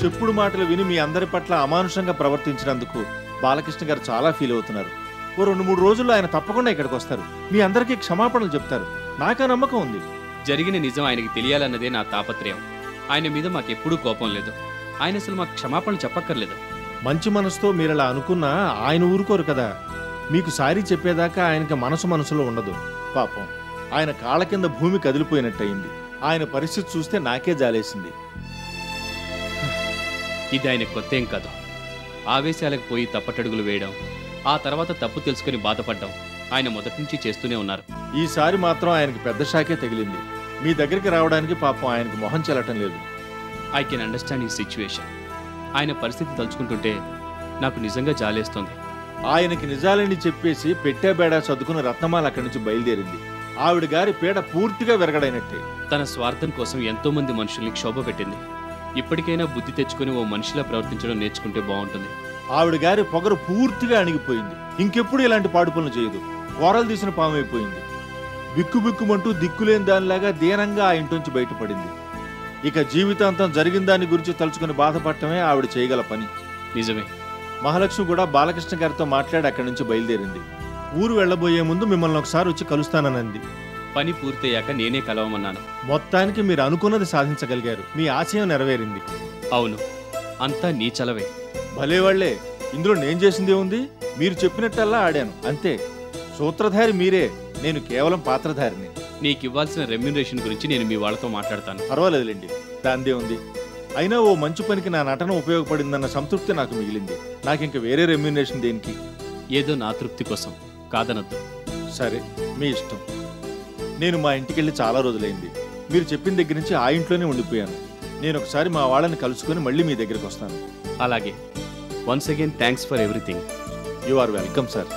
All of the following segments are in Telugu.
చెప్పుడు మాటలు విని మీ అందరి పట్ల అమానుషంగా ప్రవర్తించినందుకు బాలకృష్ణ గారు చాలా ఫీల్ అవుతున్నారు. ఓ 2-3 రోజుల్లో ఆయన తప్పకుండా ఇక్కడికి వస్తారు. మీ అందరికీ క్షమాపణలు చెప్తారు. నాకా నమ్మకం ఉంది. జరిగిన నిజం ఆయనకి తెలియాలన్నదే నా తాపత్రయం. ఆయన మీద మాకెప్పుడూ కోపం లేదు. ఆయన అసలు మాకు క్షమాపణలు చెప్పక్కర్లేదు. మంచి మనసుతో మీరు అలా అనుకున్నా ఆయన ఊరుకోరు కదా. మీకు సారీ చెప్పేదాకా ఆయనకి మనసులో ఉండదు. పాపం ఆయన కాళ్ళ కింద భూమి కదిలిపోయినట్టయింది. ఆయన పరిస్థితి చూస్తే నాకే జాలేసింది. ఇది ఆయన కొత్త ఏం కాదు. ఆవేశాలకు పోయి తప్పటడుగులు వేయడం, ఆ తర్వాత తప్పు తెలుసుకుని బాధపడ్డం ఆయన మొదటి నుంచి చేస్తూనే ఉన్నారు. ఈసారి మాత్రం ఆయనకి పెద్ద షాకే తగిలింది. మీ దగ్గరికి రావడానికి పాపం ఆయనకి మొహం చెల్లటం లేదు. ఐ కెన్ అండర్స్టాండ్ ఈ సిచ్యువేషన్. ఆయన పరిస్థితి తలుచుకుంటుంటే నాకు నిజంగా జాలేస్తుంది. ఆయనకి నిజాలని చెప్పేసి పెట్టేబేడా చదువుకుని రత్నమాల అక్కడి నుంచి బయలుదేరింది. ఆవిడ గారి పీడ పూర్తిగా విరగడైనట్టే. తన స్వార్థం కోసం ఎంతో మంది మనుషుల్ని క్షోభ పెట్టింది. ఇప్పటికైనా బుద్ధి తెచ్చుకుని ఓ మనిషిలా ప్రవర్తించడం నేర్చుకుంటే బాగుంటుంది. ఆవిడ గారి పొగరు పూర్తిగా అణిగిపోయింది. ఇంకెప్పుడు ఇలాంటి పాడు పనులు చేయదు. కూరలు తీసిన పామైపోయింది. బిక్కుబిక్కుమంటూ దిక్కులేని దానిలాగా దీనంగా ఆ ఇంట్లోంచి బయటపడింది. ఇక జీవితాంతం జరిగిన దాని గురించి తలుచుకుని బాధపడటమే ఆవిడ చేయగల పని. నిజమే. మహాలక్ష్మి కూడా బాలకృష్ణ గారితో మాట్లాడి అక్కడి నుంచి బయలుదేరింది. ఊరు వెళ్లబోయే ముందు మిమ్మల్ని ఒకసారి వచ్చి కలుస్తానన్నది. పని పూర్తయ్యాక నేనే కలవమన్నాను. మొత్తానికి మీరు అనుకున్నది సాధించగలిగారు. మీ ఆశయం నెరవేరింది. అవును, అంతా నీ చలవే. భలేవాళ్లే. ఇందులో నేను చేసిందే ఉంది. మీరు చెప్పినట్టల్లా ఆడాను, అంతే. సూత్రధారి మీరే, నేను కేవలం పాత్రధారిని. నీకివ్వాల్సిన రెమ్యునరేషన్ గురించి నేను మీ వాళ్ళతో మాట్లాడతాను. పర్వాలేదులేండి, దాందే ఉంది. అయినా ఓ మంచి పనికి నా నటన ఉపయోగపడిందన్న సంతృప్తి నాకు మిగిలింది. నాకింక వేరే రెమ్యునరేషన్ దేనికి? ఏదో నా తృప్తి కోసం, కాదనద్దు. సరే, మీ ఇష్టం. నేను మా ఇంటికెళ్ళి చాలా రోజులైంది. మీరు చెప్పిన దగ్గర నుంచి ఆ ఇంట్లోనే ఉండిపోయాను. నేను ఒకసారి మా వాళ్ళని కలుసుకొని మళ్ళీ మీ దగ్గరికి వస్తాను. అలాగే. Once again thanks for everything. You are welcome sir.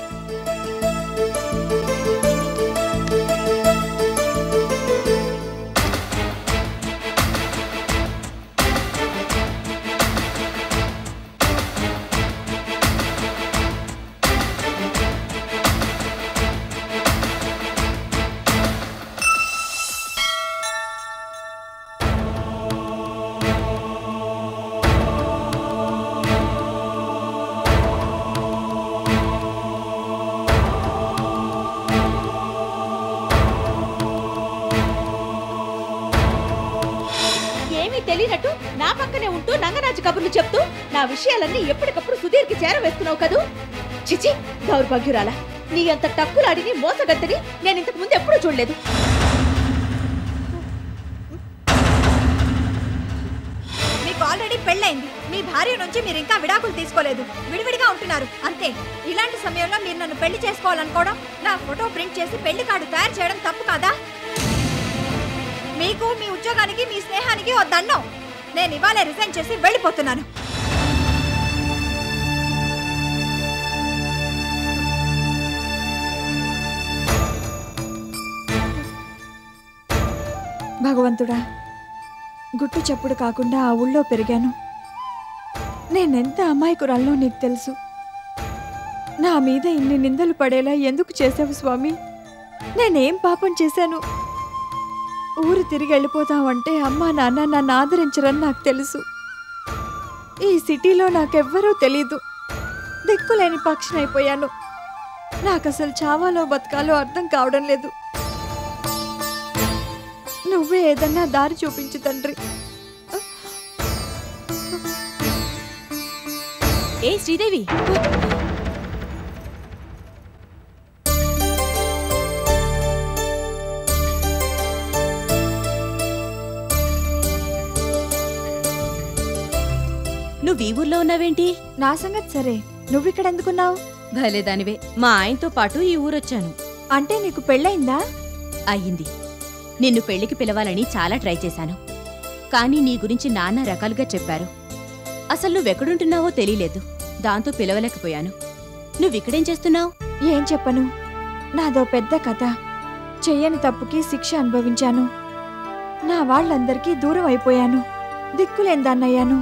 తెలియనట్టు నా పక్కనే ఉంటూ నంగనాచి కబుర్లు చెప్తూ నా విషయాలన్నీ ఎప్పటికప్పుడు సుధీర్కి చేరవేస్తున్నావు కదూ. చిచి, దౌర్భాగ్యురాలా. నీ అంత టక్కులాడిని మోసగత్తని నేను ఇంతకు ముందు ఎప్పుడూ చూడలేదు. మీకు ఆల్రెడీ పెళ్ళైంది. మీ భార్య నుంచి మీరు ఇంకా విడాకులు తీసుకోలేదు. విడివిడిగా ఉంటున్నారు అంతే. ఇలాంటి సమయంలో మీరు నన్ను పెళ్లి చేసుకోవాలనుకోవడం, నా ఫోటో ప్రింట్ చేసి పెళ్లి కార్డు తయారు చేయడం తప్పు కాదా? మీకు, మీ ఉద్యోగానికి, మీ స్నేహానికి ఓ దండం. నేను ఇవాళే రిజైన్ చేసి వెళ్ళిపోతున్నాను. భగవంతుడా, గుట్టు చప్పుడు కాకుండా ఆ ఊళ్ళో పెరిగాను. నేనెంత అమాయకురాల్లో నీకు తెలుసు. నా మీద ఇన్ని నిందలు పడేలా ఎందుకు చేసావు స్వామి? నేనేం పాపం చేశాను? ఊరు తిరిగి వెళ్ళిపోతావంటే అమ్మా నాన్న నన్ను ఆదరించరని నాకు తెలుసు. ఈ సిటీలో నాకెవ్వరూ తెలీదు. దిక్కులేని పక్షనైపోయాను. నాకసలు చావాలో బతకాలో అర్థం కావడం లేదు. నువ్వే ఏదన్నా దారి చూపించు తండ్రి. ఏ శ్రీదేవి, నువ్వు ఈ ఊర్లో ఉన్నావేంటి? నా సంగతి సరే, నువ్విక్కడ ఎందుకున్నావు? భలేదానివే. మా ఆయనతో పాటు ఈ ఊరొచ్చాను. అంటే నీకు పెళ్ళయిందా? అయ్యింది. నిన్ను పెళ్లికి పిలవాలని చాలా ట్రై చేశాను. కానీ నీ గురించి నానా రకాలుగా చెప్పారు. అసలు నువ్వెక్కడుంటున్నావో తెలియలేదు. దాంతో పిలవలేకపోయాను. నువ్విక్కడేం చేస్తున్నావు? ఏం చెప్పను, నాదో పెద్ద కథ. చెయ్యని తప్పుకి శిక్ష అనుభవించాను. నా వాళ్ళందరికీ దూరం అయిపోయాను. దిక్కులేందాన్నయ్యాను.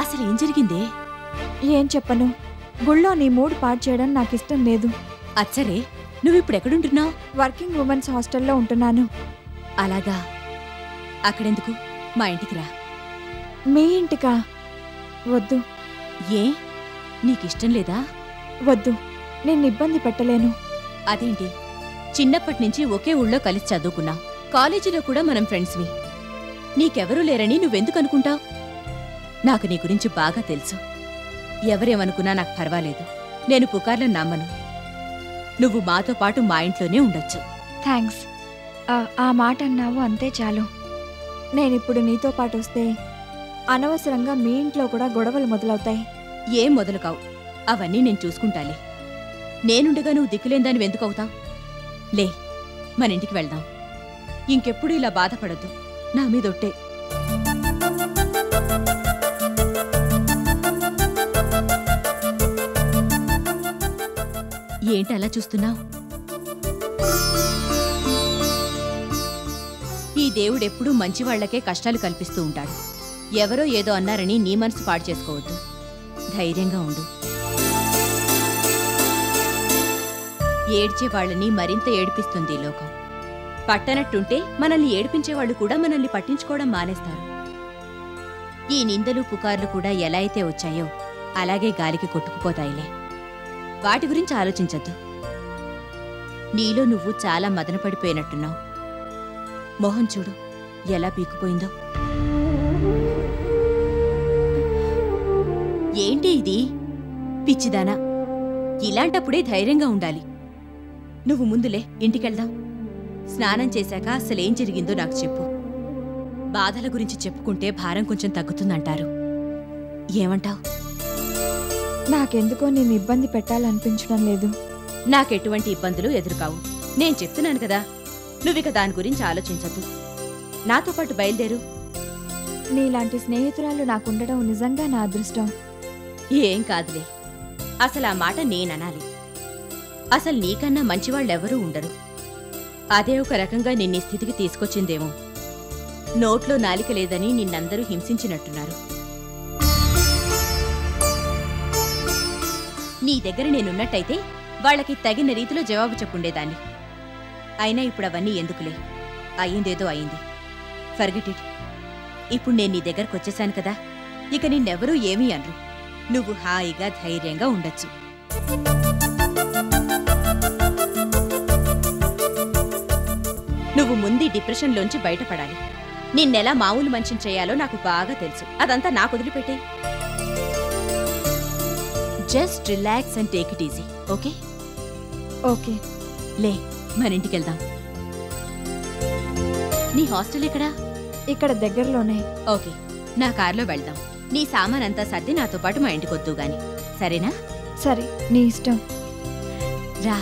అసలు ఏం జరిగిందే? ఏం చెప్పను. గుళ్ళో నీ మూడు పాడు చేయడం నాకిష్టం లేదు. అచ్చరే, నువ్విప్పుడెక్కడుంటున్నావు? వర్కింగ్ ఉమెన్స్ హాస్టల్లో ఉంటున్నాను. అలాగా. అక్కడెందుకు? మా ఇంటికి రా. మీ ఇంటికా? వద్దు. ఏ నీకిష్టం లేదా? వద్దు, నేను ఇబ్బంది పెట్టలేను. అదేంటి, చిన్నప్పటి నుంచి ఒకే ఊళ్ళో కలిసి చదువుకున్నాం. కాలేజీలో కూడా మనం ఫ్రెండ్స్వి. నీకెవరూ లేరని నువ్వెందుకు అనుకుంటావు? నాకు నీ గురించి బాగా తెలుసు. ఎవరేమనుకున్నా నాకు పర్వాలేదు. నేను పుకార్లను నమ్మను. నువ్వు మాతో పాటు మా ఇంట్లోనే ఉండొచ్చు. థ్యాంక్స్. ఆ మాట అన్నావు, అంతే చాలు. నేనిప్పుడు నీతో పాటు వస్తే అనవసరంగా మీ ఇంట్లో కూడా గొడవలు మొదలవుతాయి. ఏం మొదలు కావు. అవన్నీ నేను చూసుకుంటాలే. నేనుండగా నువ్వు దిక్కులేందాన్ని ఎందుకవుతావు? లే, మన ఇంటికి వెళ్దాం. ఇంకెప్పుడు ఇలా బాధపడద్దు. నా మీదొట్టే. ఏంటి అలా చూస్తున్నావు? ఈ దేవుడెప్పుడూ మంచివాళ్లకే కష్టాలు కల్పిస్తూ ఉంటాడు. ఎవరో ఏదో అన్నారని నీ మనసు పాడు చేసుకోవద్దు. ధైర్యంగా ఉండు. ఏడ్చే వాళ్ళని మరింత ఏడిపిస్తుంది ఈ లోకం. పట్టనట్టుంటే మనల్ని ఏడిపించేవాళ్లు కూడా మనల్ని పట్టించుకోవడం మానేస్తారు. ఈ నిందలు పుకార్లు కూడా ఎలా అయితే వచ్చాయో అలాగే గాలికి కొట్టుకుపోతాయిలే. వాటి గురించి ఆలోచించద్దు. నీలో నువ్వు చాలా మదనపడిపోయినట్టున్నావు. మొహం చూడు ఎలా పీక్కుపోయిందో. ఏంటి ఇది? పిచ్చిదానా, ఇలాంటప్పుడే ధైర్యంగా ఉండాలి. నువ్వు ముందులే, ఇంటికెళ్దాం. స్నానం చేశాక అసలేం జరిగిందో నాకు చెప్పు. బాధల గురించి చెప్పుకుంటే భారం కొంచెం తగ్గుతుందంటారు. ఏమంటావ్? నాకెందుకో నేను ఇబ్బంది పెట్టాలనిపించడం లేదు. నాకెటువంటి ఇబ్బందులు ఎదురుకావు. నేను చెప్తున్నాను కదా, నువ్విక దాని గురించి ఆలోచించద్దు. నాతో పాటు బయలుదేరు. నీలాంటి స్నేహితురాలు నాకుండడం నిజంగా నా అదృష్టం. ఏం కాదులే. అసలు ఆ మాట నేననాలి. అసలు నీకన్నా మంచివాళ్ళెవరూ ఉండరు. అదే ఒక రకంగా నిన్నీ స్థితికి తీసుకొచ్చిందేమో. నోట్లో నాలిక లేదని నిన్నందరూ హింసించినట్టున్నారు. నీ దగ్గర నేనున్నట్టయితే వాళ్ళకి తగిన రీతిలో జవాబు చెప్పుండేదాన్ని. అయినా ఇప్పుడు అవన్నీ ఎందుకులే. అయ్యిందేదో అయింది. Forget it. ఇప్పుడు నేను నీ దగ్గరకొచ్చేశాను కదా, ఇక నిన్నెవరూ ఏమీ అనరు. నువ్వు హాయిగా ధైర్యంగా ఉండొచ్చు. నువ్వు ముందు డిప్రెషన్లోంచి బయటపడాలి. నిన్నెలా మామూలు మనిషిని చేయాలో నాకు బాగా తెలుసు. అదంతా నాకు వదిలిపెట్టే. Just relax and take it easy. Okay? Okay. లే, మన ఇంటికెళ్దాం. నీ హాస్టల్ ఎక్కడా? ఇక్కడ దగ్గరలోనే. ఓకే, నా కార్లో వెళ్దాం. నీ సామానంతా సర్ది నాతో పాటు మా ఇంటికొద్దు గాని, సరేనా? సరే, నీ ఇష్టం. రా.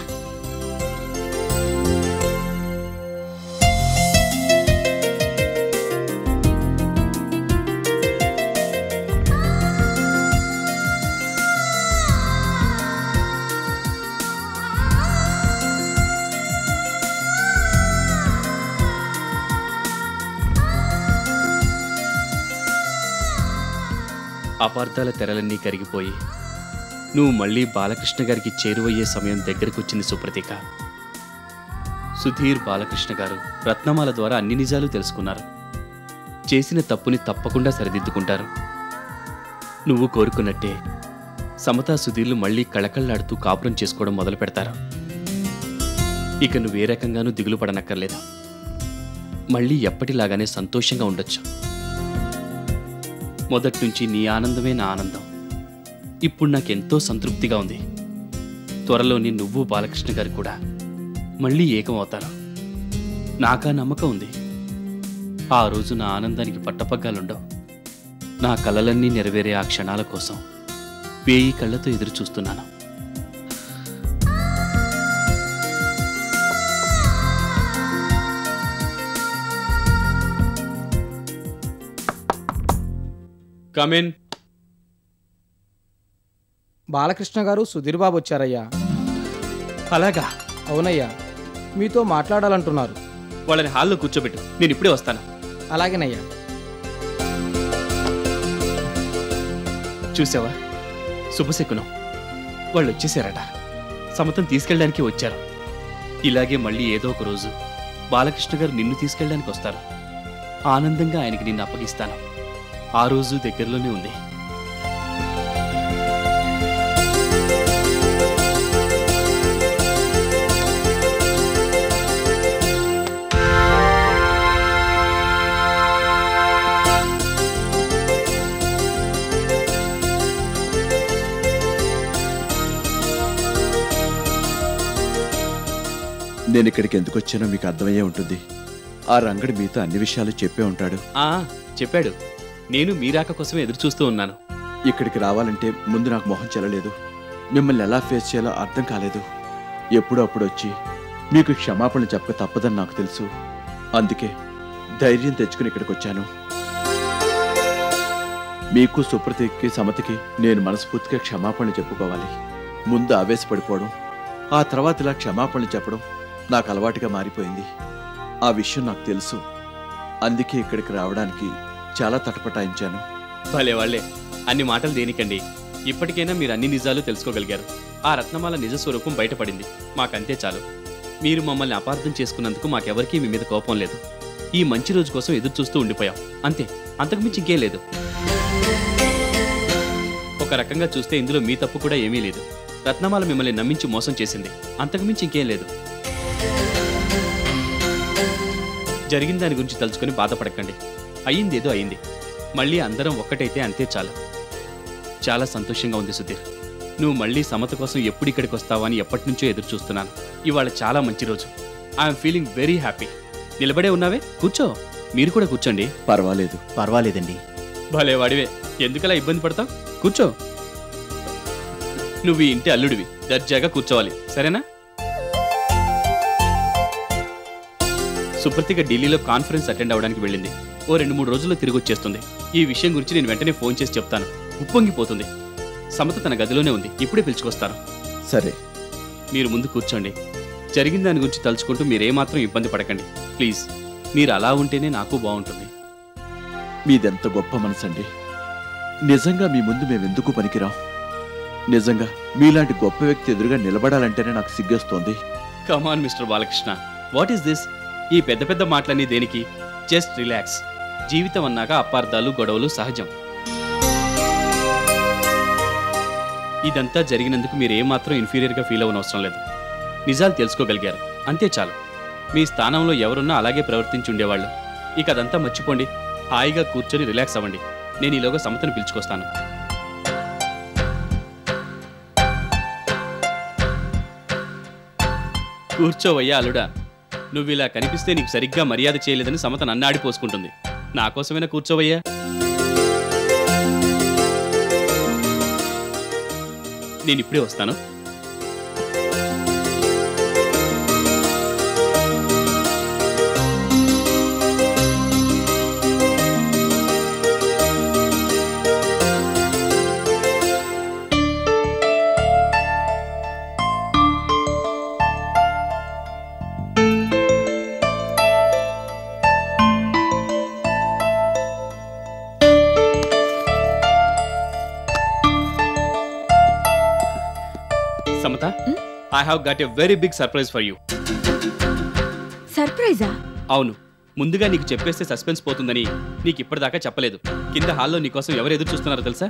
అపార్థాల తెరలన్నీ కరిగిపోయి నువ్వు మళ్ళీ బాలకృష్ణ గారికి చేరువయ్యే సమయం దగ్గరకొచ్చింది సుప్రతీక. సుధీర్ బాలకృష్ణ గారు రత్నమాల ద్వారా అన్ని నిజాలు తెలుసుకున్నారు. చేసిన తప్పుని తప్పకుండా సరిదిద్దుకుంటారు. నువ్వు కోరుకున్నట్టే సమతా సుధీర్లు మళ్ళీ కళకళ్లాడుతూ కాపురం చేసుకోవడం మొదలు పెడతారు. ఇక నువ్వే రకంగానూ దిగులు పడనక్కర్లేదు. మళ్ళీ ఎప్పటిలాగానే సంతోషంగా ఉండొచ్చు. మొదట్నుంచి నీ ఆనందమే నా ఆనందం. ఇప్పుడు నాకెంతో సంతృప్తిగా ఉంది. త్వరలోని నువ్వు బాలకృష్ణ గారు కూడా మళ్ళీ ఏకమవుతారు. నాకా నమ్మకం ఉంది. ఆ రోజు నా ఆనందానికి పట్టపగ్గాలుండవు. నా కలలన్నీ నెరవేరే ఆ క్షణాల కోసం 1000 కళ్ళతో ఎదురు చూస్తున్నాను. కమిన్. బాలకృష్ణ గారు సుధీర్ బాబు వచ్చారయ్యా. అలాగా? అవునయ్యా, మీతో మాట్లాడాలంటున్నారు. వాళ్ళని హాల్లో కూర్చోబెట్టు, నేను ఇప్పుడే వస్తాను. అలాగేనయ్యా. చూసావా, శుభశకునం. వాళ్ళు వచ్చేసారట. సమతం తీసుకెళ్ళడానికి వచ్చారు. ఇలాగే మళ్ళీ ఏదో ఒక రోజు బాలకృష్ణ గారు నిన్ను తీసుకెళ్ళడానికి వస్తారు. ఆనందంగా ఆయనకి నిన్ను అప్పగిస్తాను. ఆ రోజు దగ్గరలోనే ఉంది. నేను ఇక్కడికి ఎందుకు వచ్చానో మీకు అర్థమయ్యే ఉంటుంది. ఆ రంగడి మీతో అన్ని విషయాలు చెప్పే ఉంటాడు. చెప్పాడు. నేను మీరాక కోసమే ఎదురు చూస్తూ ఉన్నాను. ఇక్కడికి రావాలంటే ముందు నాకు మొహం చెల్లలేదు. మిమ్మల్ని ఎలా ఫేస్ చేయాలో అర్థం కాలేదు. ఎప్పుడో అప్పుడు వచ్చి మీకు క్షమాపణ చెప్పక తప్పదని నాకు తెలుసు. అందుకే ధైర్యం తెచ్చుకుని ఇక్కడికి వచ్చాను. మీకు, సుప్రతికి, సమతకి నేను మనస్ఫూర్తిగా క్షమాపణలు చెప్పుకోవాలి. ముందు ఆవేశపడిపోవడం, ఆ తర్వాత ఇలా క్షమాపణలు చెప్పడం నాకు అలవాటుగా మారిపోయింది. ఆ విషయం నాకు తెలుసు. అందుకే ఇక్కడికి రావడానికి చాలా తటపటాయించాను. భలే వాళ్ళే. అన్ని మాటలు దేనికండి? ఇప్పటికైనా మీరు అన్ని నిజాలు తెలుసుకోగలిగారు. ఆ రత్నమాల నిజ స్వరూపం బయటపడింది. మాకంతే చాలు. మీరు మమ్మల్ని అపార్థం చేసుకున్నందుకు మాకెవరికీ మీ మీద కోపం లేదు. ఈ మంచి రోజు కోసం ఎదురు చూస్తూ ఉండిపోయాం అంతే. అంతకుమించి ఇంకేం లేదు. ఒక రకంగా చూస్తే ఇందులో మీ తప్పు కూడా ఏమీ లేదు. రత్నమాల మిమ్మల్ని నమ్మించి మోసం చేసింది. అంతకుమించి ఇంకేం లేదు. జరిగిన దాని గురించి తలుచుకొని బాధపడకండి. అయ్యిందేదో అయింది. మళ్ళీ అందరం ఒక్కటైతే అంతే చాలు. చాలా సంతోషంగా ఉంది సుధీర్. నువ్వు మళ్ళీ సమత కోసం ఎప్పుడు ఇక్కడికి వస్తావా అని ఎప్పటి నుంచో ఎదురు చూస్తున్నాను. ఇవాళ చాలా మంచి రోజు. I'm feeling very happy. నిలబడే ఉన్నావే, కూర్చో. మీరు కూడా కూర్చోండి. పర్వాలేదండి. భలే వాడివే. ఎందుకలా ఇబ్బంది పడతావు? కూర్చో. నువ్వు ఈ ఇంటి అల్లుడివి. దర్జాగా కూర్చోవాలి, సరేనా? సుప్రతిక ఢిల్లీలో కాన్ఫరెన్స్ అటెండ్ అవ్వడానికి వెళ్ళింది. ఓ 2-3 రోజుల్లో తిరిగి వచ్చేస్తుంది. ఈ విషయం గురించి నేను వెంటనే ఫోన్ చేసి చెప్తాను. ఉప్పొంగిపోతుంది. సమత తన గదిలోనే ఉంది. ఇప్పుడే పిలుచుకొస్తాను. సరే, మీరు ముందు కూర్చోండి. జరిగిన దాని గురించి తలుచుకుంటూ మీరేమాత్రం ఇబ్బంది పడకండి ప్లీజ్. మీరు అలా ఉంటేనే నాకు బాగుంటుంది. మీదెంత గొప్ప మనసండి. నిజంగా మీ ముందు మేమెందుకు పనికిరాం. నిజంగా మీలాంటి గొప్ప వ్యక్తి ఎదురుగా నిలబడాలంటేనే నాకు సిగ్గేస్తోంది. Come on Mister Balakrishna, what is this? ఈ పెద్ద పెద్ద మాటలన్నీ దేనికి? Just relax. జీవితం అన్నాక అపార్థాలు, గొడవలు సహజం. ఇదంతా జరిగినందుకు మీరు ఏమాత్రం ఇన్ఫీరియర్గా ఫీల్ అవ్వనవసరం లేదు. నిజాలు తెలుసుకోగలిగారు, అంతే చాలు. మీ స్థానంలో ఎవరున్నా అలాగే ప్రవర్తించి ఉండేవాళ్ళు. ఇక అదంతా మర్చిపోండి. హాయిగా కూర్చొని రిలాక్స్ అవ్వండి. నేను ఈలోగా సమతను పిలుచుకొస్తాను. కూర్చోవయ్యా అల్లుడా. నువ్వు ఇలా కనిపిస్తే నీకు సరిగ్గా మర్యాద చేయలేదని సమత నన్నాడి పోసుకుంటుంది. నా కోసమైనా కూర్చోవయ్యా. నేను ఇప్పుడే వస్తాను. Samata, I have got a very big surprise for you. సర్ప్రైజా? అవును. ముందుగా నీకు చెప్పేస్తే సస్పెన్స్ పోతుందని నీకు ఇప్పటిదాకా చెప్పలేదు. కింద హాల్లో నీకోసం ఎవరు ఎదురు చూస్తున్నారో తెలుసా?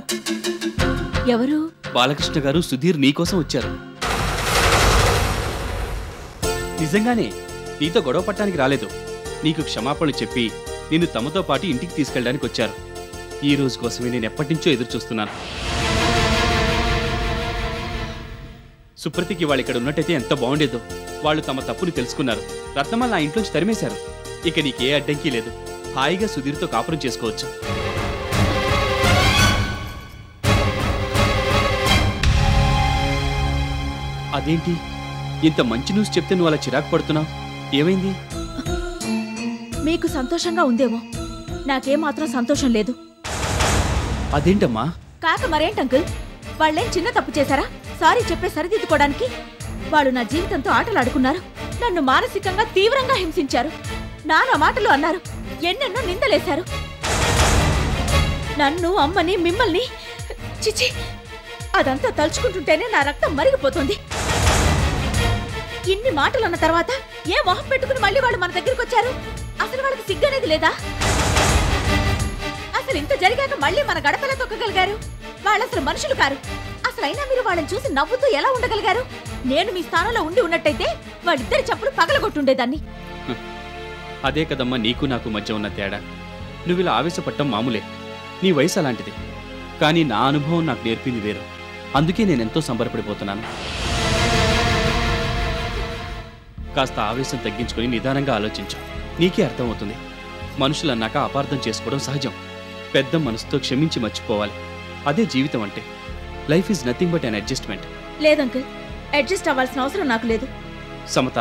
ఎవరు? బాలకృష్ణ గారు, సుధీర్ నీకోసం వచ్చారు. నిజంగానే నీతో గొడవ పట్టడానికి రాలేదు. నీకు క్షమాపణలు చెప్పి నిన్ను తమతో పాటు ఇంటికి తీసుకెళ్ళడానికి వచ్చారు. ఈ రోజు కోసమే నేను ఎప్పటి నుంచో ఎదురు చూస్తున్నాను. సుప్రతికి వాళ్ళు ఇక్కడ ఉన్నట్టయితే ఎంత బాగుండేదో. వాళ్ళు తమ తప్పుని తెలుసుకున్నారు. రత్నమాల నా ఇంట్లోంచి తరిమేశారు. ఇక నీకే అడ్డంకి లేదు. హాయిగా సుధీర్తో కాపురం చేసుకోవచ్చు. అదేంటి ఇంత మంచి న్యూస్ చెప్తే నువ్వు అలా చిరాకు పడుతున్నావు? ఏమైంది? మీకు సంతోషంగా ఉందేమో, నాకేమాత్రం సంతోషం లేదు. అదేంటమ్మా? కాక మరేంటి అంకుల్? వాళ్ళేం చిన్న తప్పు చేశారా సారీ చెప్పే సరిదిద్దుకోవడానికి? వాళ్ళు నా జీవితంతో ఆటలాడుకున్నారు. నన్ను మానసికంగా తీవ్రంగా హింసించారు. నానా మాటలు అన్నారు. ఎన్నెన్నో నిందలేశారు. నన్ను, అమ్మని, మిమ్మల్ని చిచి, అదంతా తలుచుకుంటుంటేనే నా రక్తం మరిగిపోతుంది. ఇన్ని మాటలు అన్న తర్వాత ఏ మొహం పెట్టుకుని మళ్ళీ వాళ్ళు మన దగ్గరికి వచ్చారు? అసలు వాళ్ళకి సిగ్గనేది లేదా? అసలు ఇంత జరిగాక మళ్ళీ మన గడపలా తొక్కగలిగారు? వాళ్ళు అసలు మనుషులు కారు. అసలైనా మీరు వాళ్ళని చూసి నవ్వుతూ ఎలా ఉండగలిగారు? నేను మీ స్థానంలో ఉండి ఉన్నట్టయితే వాళ్ళిద్దరి చెప్పులు పగలగొట్టుండేదాన్ని. అదే కదమ్మా నీకు నాకు మధ్య ఉన్న తేడా. నువ్వు ఇలా ఆవేశపడటం మామూలే. నీ వయసు అలాంటిది. కానీ నా అనుభవం నాకు నేర్పింది వేరు. అందుకే నేనెంతో సంబరపడిపోతున్నాను. కాస్త ఆవేశం తగ్గించుకొని నిదానంగా ఆలోచించు. నీకే అర్థమవుతుంది. మనుషులన్నాక అపార్థం చేసుకోవడం సహజం. పెద్ద మనసుతో క్షమించి మర్చిపోవాలి. అదే జీవితం అంటే. Life is nothing but an adjustment. లేదంకుల్, అడ్జస్ట్ అవ్వాల్సిన అవసరం నాకు లేదు. సమత,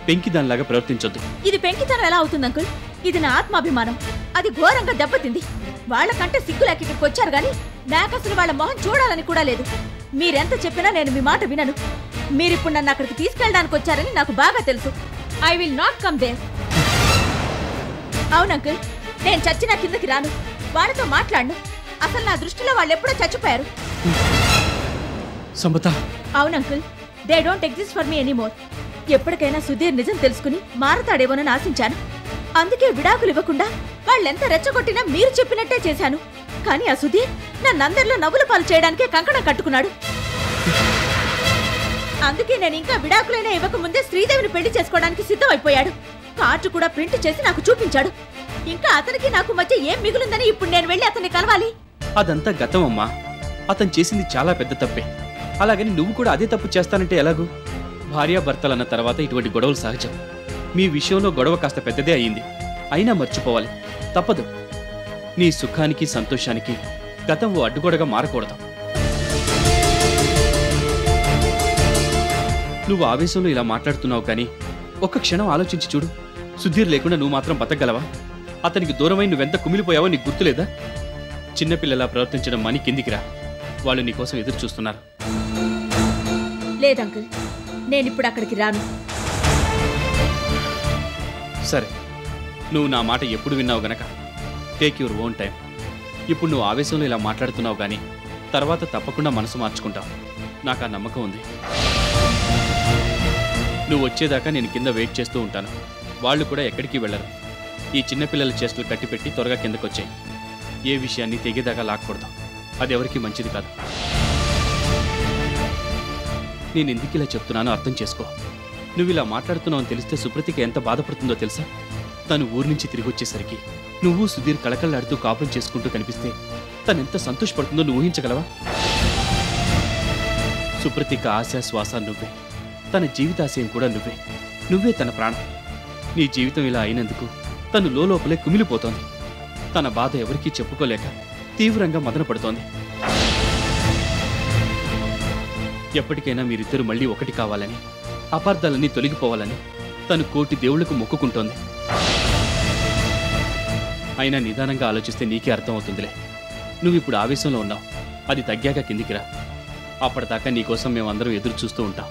పెంకిదానిలాగా ప్రవర్తించొద్దు. ఇది పెంకితనం ఎలా అవుతుంది అంకుల్? ఇది నా ఆత్మాభిమానం. అది ఘోరంగా దెబ్బతింది. వాళ్ళకంటే సిగ్గులేక ఇక్కడికి వచ్చారు గాని నాకు అసలు వాళ్ళ మొహం చూడాలని కూడా లేదు. మీరెంత చెప్పినా నేను మీ మాట వినను. మీరిప్పుడు నన్ను అక్కడికి తీసుకెళ్ళడానికి వచ్చారని నాకు బాగా తెలుసు. I will not come there. అవును అంకుల్, నేను చచ్చినా కిందకి రాను. వాళ్ళతో మాట్లాడను. అసలు నా దృష్టిలో వాళ్ళు ఎప్పుడో చచ్చిపోయారు. సమత. అవును uncle, they don't exist for me anymore. ఎప్పటికైనా సుధీర్ నిజం తెలుసుకుని మారతాడేమోనని ఆశించాను. అందుకే విడాకులు ఇవ్వకుండా వాళ్ళెంత రెచ్చగొట్టినా మీరు చెప్పినట్టే చేశాను. కానీ ఆ సుధీర్ నన్నందరిలో నవ్వుల పాలు చేయడానికే కంకణం కట్టుకున్నాడు. అందుకే నేను ఇంకా విడాకులైనా ఇవ్వకముందే శ్రీదేవిని పెళ్లి చేసుకోవడానికి సిద్ధమైపోయాడు. కార్డు కూడా ప్రింట్ చేసి నాకు చూపించాడు. ఇంకా అతనికి నాకు మధ్య ఏం మిగులుందని ఇప్పుడు నేను వెళ్ళి అతన్ని కలవాలి? అదంతా గతం అమ్మా. అతను చేసింది చాలా పెద్ద తప్పే. అలాగని నువ్వు కూడా అదే తప్పు చేస్తానంటే ఎలాగూ? భార్యాభర్తలన్న తర్వాత ఇటువంటి గొడవలు సహజం. మీ విషయంలో గొడవ కాస్త పెద్దదే అయ్యింది. అయినా మర్చిపోవాలి, తప్పదు. నీ సుఖానికి సంతోషానికి గతం ఓ అడ్డుగోడగా మారకూడదు. నువ్వు ఆవేశంలో ఇలా మాట్లాడుతున్నావు కానీ ఒక్క క్షణం ఆలోచించి చూడు. సుధీర్ లేకుండా నువ్వు మాత్రం బతకగలవా? అతనికి దూరమై నువ్వెంత కుమిలిపోయావో నీకు గుర్తులేదా? చిన్నపిల్లలా ప్రవర్తించడం మని కిందికి రా. వాళ్ళు నీకోసం ఎదురు చూస్తున్నారు. లేదంకుల్, నేనిప్పుడు అక్కడికి రాను. సరే, నువ్వు నా మాట ఎప్పుడు విన్నావు గనక టేక్ యువర్ ఓన్ టైం. ఇప్పుడు నువ్వు ఆవేశంలో ఇలా మాట్లాడుతున్నావు కానీ తర్వాత తప్పకుండా మనసు మార్చుకుంటావు. నాకు ఆ నమ్మకం ఉంది. నువ్వు వచ్చేదాకా నేను కింద వెయిట్ చేస్తూ ఉంటాను. వాళ్ళు కూడా ఎక్కడికి వెళ్ళరు. ఈ చిన్నపిల్లల చేష్టలు కట్టిపెట్టి త్వరగా కిందకొచ్చాయి. ఏ విషయాన్ని తెగేదాకా లాక్కూడదు. అది ఎవరికి మంచిది కాదు. నేను ఎందుకు ఇలా చెప్తున్నానో అర్థం చేసుకో. నువ్వు ఇలా మాట్లాడుతున్నావు అని తెలిస్తే సుప్రతికి ఎంత బాధపడుతుందో తెలుసా? తను ఊరి నుంచి తిరిగి వచ్చేసరికి నువ్వు సుధీర్ కళకళలాడుతూ కాపురం చేసుకుంటూ కనిపిస్తే తనెంత సంతోషపడుతుందో నువ్వు ఊహించగలవా? సుప్రతికి ఆశ శ్వాస నువ్వే. తన జీవితాశయం కూడా నువ్వే. నువ్వే తన ప్రాణం. నీ జీవితం ఇలా అయినందుకు తను లోపలే కుమిలిపోతోంది. తన బాధ ఎవరికీ చెప్పుకోలేక తీవ్రంగా మదన పడుతోంది. ఎప్పటికైనా మీరిద్దరు మళ్ళీ ఒకటి కావాలని, అపార్థాలన్నీ తొలగిపోవాలని తను కోటి దేవుళ్లకు మొక్కుకుంటోంది. అయినా నిదానంగా ఆలోచిస్తే నీకే అర్థమవుతుందిలే. నువ్విప్పుడు ఆవేశంలో ఉన్నావు. అది తగ్గాక కిందికి రా. అప్పటిదాకా నీకోసం మేమందరం ఎదురు చూస్తూ ఉంటాం.